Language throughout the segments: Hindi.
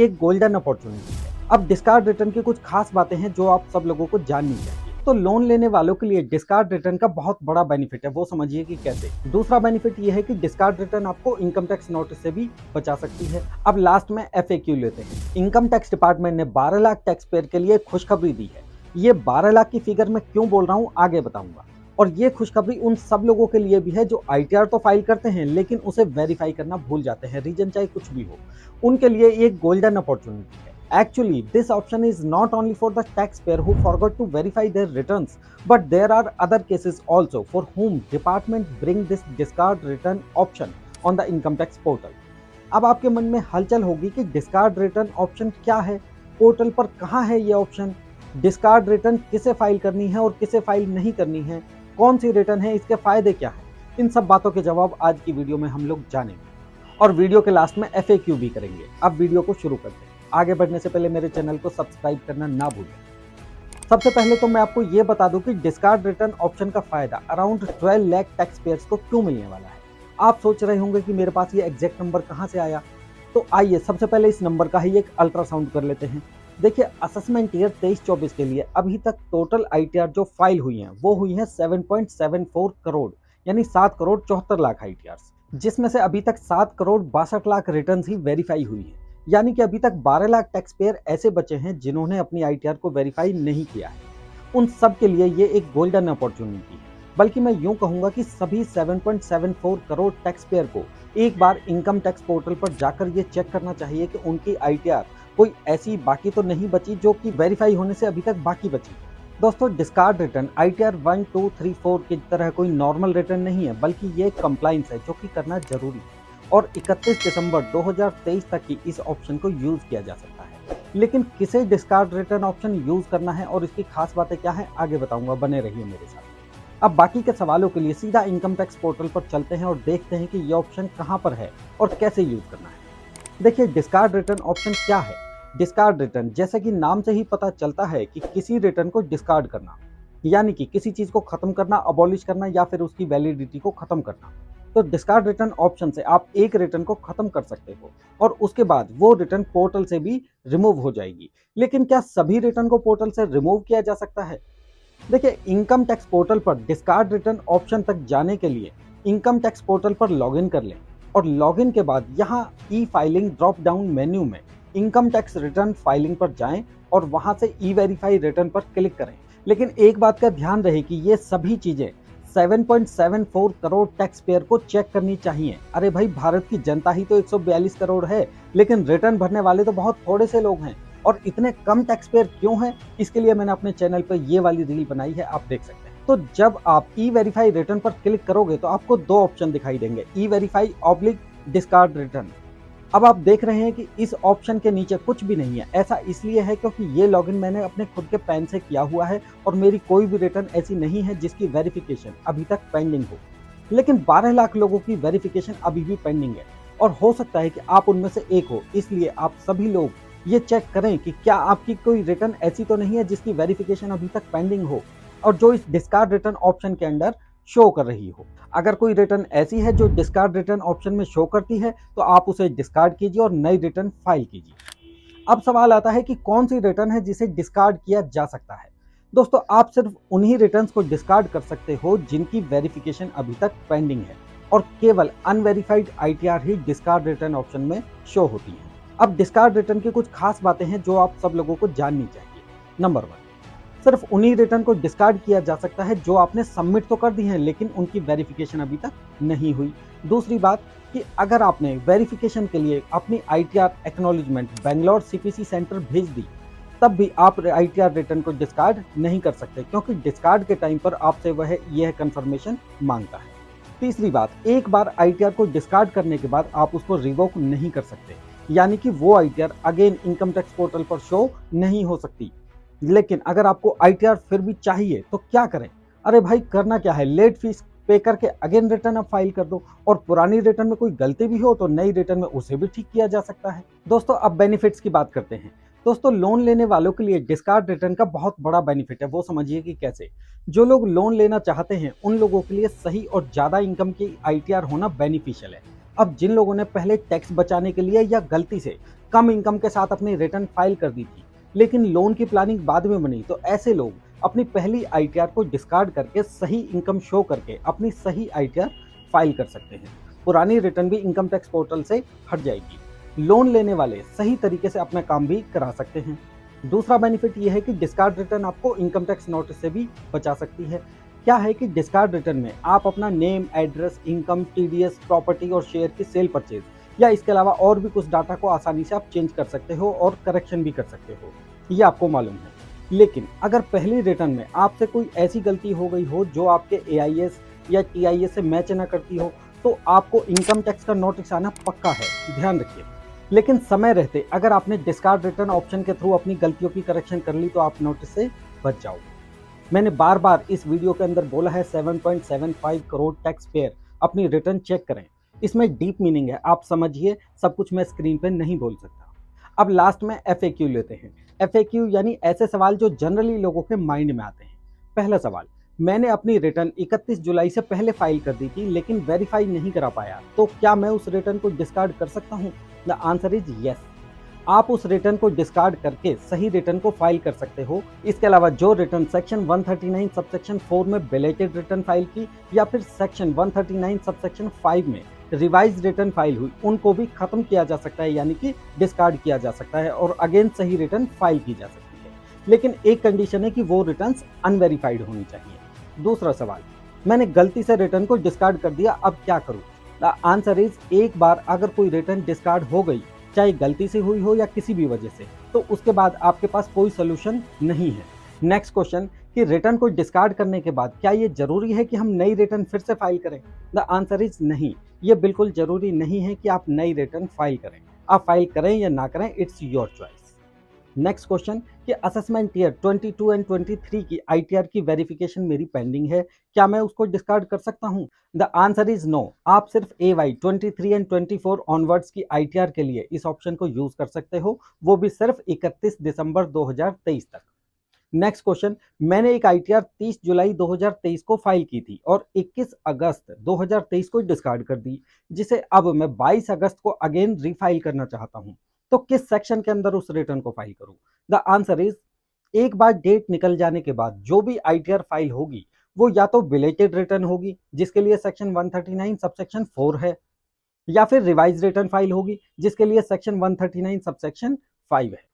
एक गोल्डन अपॉर्चुनिटी है। अब डिस्कार्ड रिटर्न की कुछ खास बातें हैं जो आप सब लोगों को जाननी चाहिए। तो लोन लेने वालों के लिए डिस्कार्ड रिटर्न का बहुत बड़ा बेनिफिट है, वो समझिए कि कैसे। दूसरा बेनिफिट ये है कि डिस्कार्ड रिटर्न आपको इनकम टैक्स नोटिस से भी बचा सकती है। अब लास्ट में एफएक्यू लेते हैं। इनकम टैक्स डिपार्टमेंट ने 12 लाख टैक्स पेयर के लिए खुशखबरी दी है। ये 12 लाख की फिगर मैं क्यों बोल रहा हूँ आगे बताऊंगा। और ये खुशखबरी उन सब लोगों के लिए भी है जो आईटीआर तो फाइल करते हैं लेकिन उसे वेरीफाई करना भूल जाते हैं, रीजन चाहे कुछ भी हो। उनके लिए एक गोल्डन अपॉर्चुनिटी है। Actually, this option is not only for the taxpayer who forgot to verify their returns, but there are other cases also for whom department bring this discard return option on the income tax portal. अब आपके मन में हलचल होगी कि डिस्कार्ड रिटर्न ऑप्शन क्या है, पोर्टल पर कहाँ है ये ऑप्शन, डिस्कार्ड रिटर्न किसे फाइल करनी है और किसे फाइल नहीं करनी है, कौन सी रिटर्न है, इसके फायदे क्या है। इन सब बातों के जवाब आज की वीडियो में हम लोग जानेंगे और वीडियो के लास्ट में एफएक्यू भी करेंगे। अब वीडियो को शुरू करते हैं। आगे बढ़ने से पहले मेरे चैनल को सब्सक्राइब करना ना भूलें। सबसे पहले तो मैं आपको ये बता दूं कि डिस्कार्ड रिटर्न ऑप्शन का फायदा अराउंड 12 लाख टैक्स पेयर्स को क्यों मिलने वाला है। आप सोच रहे होंगे कि मेरे पास ये एग्जैक्ट नंबर कहाँ से आया। तो आइए सबसे पहले इस नंबर का ही एक अल्ट्रासाउंड कर लेते हैं। देखिए, असेसमेंट ईयर 23-24 के लिए अभी तक टोटल आईटीआर जो फाइल हुई हैं वो हुई हैं 7.74 करोड़, यानी 7 करोड़ 74 लाख आईटीआर, जिसमें से अभी तक 7 करोड़ 62 लाख रिटर्न ही वेरीफाई हुई है। यानी कि अभी तक 12 लाख टैक्स पेयर ऐसे बचे हैं जिन्होंने अपनी आईटीआर को वेरीफाई नहीं किया है। उन सब के लिए ये एक गोल्डन अपॉर्चुनिटी है। बल्कि मैं यूं कहूंगा कि सभी 7.74 करोड़ टैक्स पेयर को एक बार इनकम टैक्स पोर्टल पर जाकर ये चेक करना चाहिए कि उनकी आईटीआर कोई ऐसी बाकी तो नहीं बची जो कि वेरीफाई होने से अभी तक बाकी बची। दोस्तों, डिस्कार्ड रिटर्न आईटीआर 1, 2, 3, 4 की तरह कोई नॉर्मल रिटर्न नहीं है, बल्कि ये कंप्लाइंस है जो कि करना जरूरी है। और 31 दिसंबर 2023 तक ही इस ऑप्शन को यूज किया जा सकता है। लेकिन किसे डिस्कार्ड रिटर्न ऑप्शन यूज करना है और इसकी खास बातें क्या है आगे बताऊंगा, बने रहिए मेरे साथ। अब बाकी के सवालों के लिए सीधा इनकम टैक्स पोर्टल पर चलते हैं और देखते हैं कि ये ऑप्शन कहां पर है और कैसे यूज करना है। देखिए, डिस्कार्ड रिटर्न ऑप्शन क्या है। डिस्कार्ड रिटर्न, जैसे कि नाम से ही पता चलता है कि किसी रिटर्न को डिस्कार्ड करना, यानी कि किसी चीज को खत्म करना, अबॉलिश करना या फिर उसकी वैलिडिटी को खत्म करना। तो डिस्कार्ड रिटर्न ऑप्शन से आप एक रिटर्न को खत्म कर सकते हो और उसके बाद वो रिटर्न पोर्टल से भी रिमूव हो जाएगी। लेकिन क्या सभी रिटर्न को पोर्टल से रिमूव किया जा सकता है? देखिए, इनकम टैक्स पोर्टल पर डिस्कार्ड रिटर्न ऑप्शन तक जाने के लिए इनकम टैक्स पोर्टल पर लॉगिन कर लें और लॉगिन के बाद यहाँ ई फाइलिंग ड्रॉप डाउन मेन्यू में इनकम टैक्स रिटर्न फाइलिंग पर जाएं और वहां से ई वेरीफाई रिटर्न पर क्लिक करें। लेकिन एक बात का ध्यान रहे कि ये सभी चीजें 7.74 करोड़ टैक्स पेयर को चेक करनी चाहिए। अरे भाई, भारत की जनता ही तो 142 करोड़ है, लेकिन रिटर्न भरने वाले तो बहुत थोड़े से लोग हैं। और इतने कम टैक्स पेयर क्यों हैं, इसके लिए मैंने अपने चैनल पर ये वाली रील बनाई है, आप देख सकते हैं। तो जब आप ई वेरीफाई रिटर्न पर क्लिक करोगे तो आपको दो ऑप्शन दिखाई देंगे, ई वेरीफाई ऑब्लिक डिस्कार्ड रिटर्न। अब आप देख रहे हैं कि इस ऑप्शन के नीचे कुछ भी नहीं है। ऐसा इसलिए है क्योंकि ये लॉगिन मैंने अपने खुद के पैन से किया हुआ है और मेरी कोई भी रिटर्न ऐसी नहीं है जिसकी वेरिफिकेशन अभी तक पेंडिंग हो। लेकिन 12 लाख लोगों की वेरिफिकेशन अभी भी पेंडिंग है और हो सकता है कि आप उनमें से एक हो। इसलिए आप सभी लोग ये चेक करें कि क्या आपकी कोई रिटर्न ऐसी तो नहीं है जिसकी वेरिफिकेशन अभी तक पेंडिंग हो और जो इस डिस्कार्ड रिटर्न ऑप्शन के अंडर शो कर रही हो। अगर कोई रिटर्न ऐसी है जो डिस्कार्ड रिटर्न ऑप्शन में शो करती है तो आप उसे डिस्कार्ड कीजिए और नई रिटर्न फाइल कीजिए। अब सवाल आता है कि कौन सी रिटर्न है जिसे डिस्कार्ड किया जा सकता है। दोस्तों, आप सिर्फ उन्हीं रिटर्न्स को डिस्कार्ड कर सकते हो जिनकी वेरिफिकेशन अभी तक पेंडिंग है और केवल अनवेरिफाइड आईटीआर ही डिस्कार्ड रिटर्न ऑप्शन में शो होती है। अब डिस्कार्ड रिटर्न की कुछ खास बातें हैं जो आप सब लोगों को जाननी चाहिए। नंबर 1, सिर्फ उन्हीं रिटर्न को डिस्कार्ड किया जा सकता है जो आपने सबमिट तो कर दी हैं लेकिन उनकी वेरिफिकेशन अभी तक नहीं हुई। दूसरी बात कि अगर आपने वेरिफिकेशन के लिए अपनी ITR acknowledgement Bangalore CPC centre भेज दी, तब भी आप आईटीआर रिटर्न को डिस्कार्ड नहीं कर सकते क्योंकि डिस्कार्ड के टाइम पर आपसे वह यह कंफर्मेशन मांगता है। तीसरी बात, एक बार आईटीआर को डिस्कार्ड करने के बाद आप उसको रिवोक नहीं कर सकते, यानी कि वो ITR again income tax portal पर शो नहीं हो सकती। लेकिन अगर आपको आईटीआर फिर भी चाहिए तो क्या करें? अरे भाई, करना क्या है, लेट फीस पे करके अगेन रिटर्न आप फाइल कर दो और पुरानी रिटर्न में कोई गलती भी हो तो नई रिटर्न में उसे भी ठीक किया जा सकता है। दोस्तों, अब बेनिफिट्स की बात करते हैं। दोस्तों, लोन लेने वालों के लिए डिस्कार्ड रिटर्न का बहुत बड़ा बेनिफिट है, वो समझिए कि कैसे। जो लोग लोन लेना चाहते हैं उन लोगों के लिए सही और ज्यादा इनकम की आईटीआर होना बेनिफिशियल है। अब जिन लोगों ने पहले टैक्स बचाने के लिए या गलती से कम इनकम के साथ अपनी रिटर्न फाइल कर दी थी, लेकिन लोन की प्लानिंग बाद में बनी, तो ऐसे लोग अपनी पहली आईटीआर को डिस्कार्ड करके सही इनकम शो करके अपनी सही आईटीआर फाइल कर सकते हैं। पुरानी रिटर्न भी इनकम टैक्स पोर्टल से हट जाएगी। लोन लेने वाले सही तरीके से अपना काम भी करा सकते हैं। दूसरा बेनिफिट यह है कि डिस्कार्ड रिटर्न आपको इनकम टैक्स नोटिस से भी बचा सकती है। क्या है कि डिस्कार्ड रिटर्न में आप अपना name, address, income, TDS, property और शेयर की सेल परचेज या इसके अलावा और भी कुछ डाटा को आसानी से आप चेंज कर सकते हो और करेक्शन भी कर सकते हो, ये आपको मालूम है। लेकिन अगर पहली रिटर्न में आपसे कोई ऐसी गलती हो गई हो जो आपके एआईएस या टीआईएस से मैच ना करती हो, तो आपको इनकम टैक्स का नोटिस आना पक्का है, ध्यान रखिए। लेकिन समय रहते अगर आपने डिस्कार्ड रिटर्न ऑप्शन के थ्रू अपनी गलतियों की करेक्शन कर ली तो आप नोटिस से बच जाओ। मैंने बार बार इस वीडियो के अंदर बोला है 7.75 करोड़ टैक्स पेयर अपनी रिटर्न चेक करें। इसमें डीप मीनिंग है, आप समझिए, सब कुछ मैं स्क्रीन पे नहीं बोल सकता। अब लास्ट में एफएक्यू लेते हैं। एफएक्यू यानी ऐसे सवाल जो जनरली लोगों के माइंड में आते हैं। पहला सवाल, मैंने अपनी रिटर्न 31 जुलाई से पहले फाइल कर दी थी लेकिन वेरीफाई नहीं करा पाया, तो क्या मैं उस रिटर्न को डिस्कार्ड कर सकता हूँ? The answer is yes. आप उस रिटर्न को डिस्कार्ड करके सही रिटर्न को फाइल कर सकते हो। इसके अलावा जो रिटर्न सेक्शन 139 सबसेक्शन 4 में बिलेटेड रिटर्न फाइल की या फिर सेक्शन 139 सबसेक्शन 5 में रिवाइज रिटर्न फाइल हुई, उनको भी खत्म किया जा सकता है, यानी कि डिस्कार्ड किया जा सकता है और अगेन सही रिटर्न फाइल की जा सकती है। लेकिन एक कंडीशन है कि वो रिटर्न अनवेरिफाइड होनी चाहिए। दूसरा सवाल, मैंने गलती से रिटर्न को डिस्कार्ड कर दिया, अब क्या करूं? द आंसर इज, एक बार अगर कोई रिटर्न डिस्कार्ड हो गई, चाहे गलती से हुई हो या किसी भी वजह से, तो उसके बाद आपके पास कोई सोल्यूशन नहीं है। नेक्स्ट क्वेश्चन, कि रिटर्न को डिस्कार्ड करने के बाद क्या ये जरूरी है कि हम नई रिटर्न फिर से फाइल करें? द आंसर इज नहीं, ये बिल्कुल जरूरी नहीं है कि आप नई रिटर्न फाइल करें। आप फाइल करें या ना करें, it's your choice. Next question, कि असेसमेंट ईयर 22 एंड 23 की आईटीआर की वेरिफिकेशन मेरी पेंडिंग है, क्या मैं उसको डिस्कार्ड कर सकता हूं? The answer is no. आप सिर्फ AY 23 एंड 24 ऑनवर्ड्स की आईटीआर के लिए इस ऑप्शन को यूज कर सकते हो, वो भी सिर्फ 31 दिसंबर 2023 तक। नेक्स्ट क्वेश्चन, मैंने एक आईटीआर 30 जुलाई 2023 को फाइल की थी और 21 अगस्त 2023 को डिस्कार्ड कर दी, जिसे अब मैं 22 अगस्त को अगेन रीफाइल करना चाहता हूं, तो किस सेक्शन के अंदर उस रिटर्न को फाइल करूं? द आंसर इज, एक बार डेट निकल जाने के बाद जो भी आईटीआर फाइल होगी वो या तो बिलेटेड रिटर्न होगी जिसके लिए सेक्शन 139 सबसेक्शन 4 है, या फिर रिवाइज रिटर्न फाइल होगी जिसके लिए सेक्शन 139 सबसेक्शन 5 है।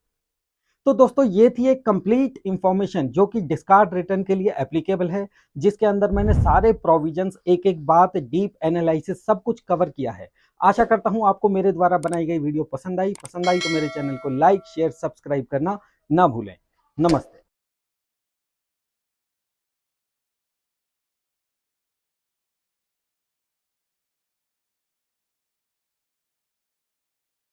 तो दोस्तों, ये थी एक कंप्लीट इंफॉर्मेशन जो कि डिस्कार्ड रिटर्न के लिए एप्लीकेबल है, जिसके अंदर मैंने सारे प्रोविजंस, एक एक बात, डीप एनालिसिस, सब कुछ कवर किया है। आशा करता हूं आपको मेरे द्वारा बनाई गई वीडियो पसंद आई तो मेरे चैनल को लाइक, शेयर, सब्सक्राइब करना ना भूलें। नमस्ते।